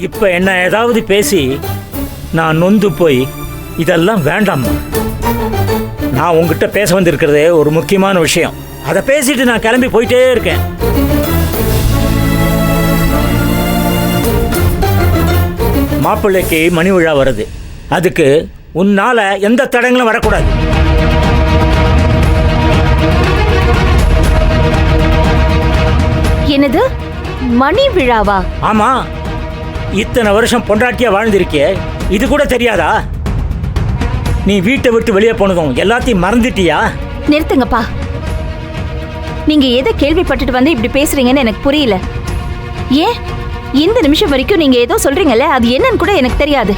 இப்ப என்ன ஏதாவது பேசி நான் நொந்து போய் இதெல்லாம் வேண்டாம்மா. நான் உங்ககிட்ட பேச வந்திருக்கிறது ஒரு முக்கியமான விஷயம். அதை பேசிட்டு நான் கிளம்பி போயிட்டே இருக்கேன். மாப்பிள்ளைக்கு மணி விழா வருது. அதுக்கு உன்னால எந்த தடங்களும் வரக்கூடாது. என்னது, மணி விழாவா? ஆமா, இத்தனை வருஷம் பொண்டாட்டியா வாழ்ந்திருக்கிய, இது கூட தெரியாதா? நீ வீட்டை விட்டு வெளியே போனதும் எல்லாத்தையும் மறந்துட்டியா? நிறுத்துங்கப்பா. நீங்க எதை கேள்விப்பட்டுட்டு வந்து இப்படி பேசுறீங்கன்னு எனக்கு புரியல. ஏன் இந்த நிமிஷம் வரைக்கும் நீங்க ஏதோ சொல்றீங்கல்ல, அது என்னன்னு கூட எனக்கு தெரியாது.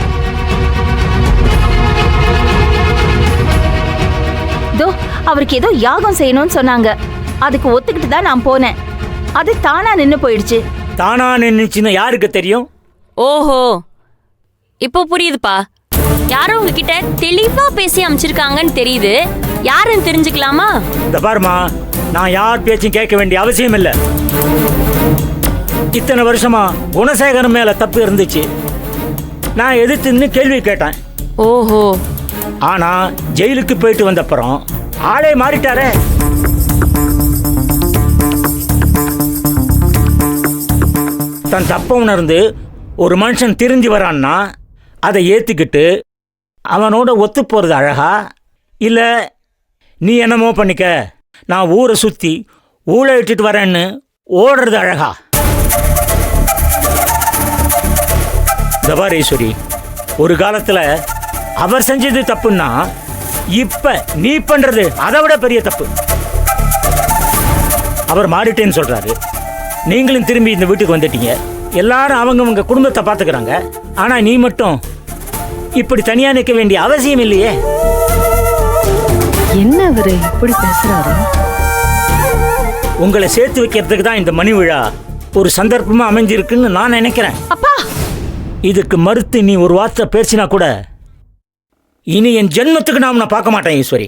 அவருக்கு ஏதோ யாகம் செய்யணும்னு சொன்னாங்க. அதுக்கு ஒத்துக்கிட்டு தான் நான் போனேன். அது தானா நின்னு போயிடுச்சு. தானா நின்னுச்சுன்னு யாருக்கு தெரியும்? ஓஹோ, இப்போ புரியுதுப்பா. யாரோ உங்ககிட்ட தெளிவா பேசி அமைச்சிருக்காங்கன்னு தெரியுது. யாருன்னு தெரிஞ்சுக்கலாமா? இந்த பாருமா, நான் யார் பேச்சும் கேட்க வேண்டிய அவசியம் இல்லை. இத்தனை வருஷமா குணசேகரன் மேல தப்பு இருந்துச்சு. நான் எதிர்த்துன்னு கேள்வி கேட்டேன். ஓஹோ. ஆனா ஜெயிலுக்கு போயிட்டு வந்தப்புறம் ஆளே மாறிட்டாரே. தன் தப்ப உணர்ந்து ஒரு மனுஷன் திருந்தி வரான்னா அதை ஏத்துக்கிட்டு அவனோட ஒத்து போறது அழகா, இல்ல நீ என்னமோ பண்ணிக்க, நான் ஊரை சுத்தி ஊழ இட்டுட்டு வரேன்னு ஓடுறது அழகா? தபாரீஸ்வரி, ஒரு காலத்துல அவர் செஞ்சது தப்புன்னா இப்ப நீ பண்றது அதை விட பெரிய தப்பு. அவர் மாறிட்டேன்னு சொல்றாரு. நீங்களும் திரும்பி இந்த வீட்டுக்கு வந்துட்டீங்க. எல்லாரும் அவங்க குடும்பத்தை பார்த்துக்கிறாங்க. ஆனா நீ மட்டும் இப்படி தனியா நிற்க வேண்டிய அவசியம் இல்லையே. என்ன அவரு இப்படி பேசுறாரு? உங்களை சேர்த்து வைக்கிறதுக்கு தான் இந்த மணி விழா ஒரு சந்தர்ப்பமா அமைஞ்சிருக்குன்னு நான் நினைக்கிறேன். அப்பா, இதுக்கு மறுத்து நீ ஒரு வார்த்தை பேசினா கூட இனி என் ஜென்மத்துக்கு நான் பார்க்க மாட்டேன் ஈஸ்வரி.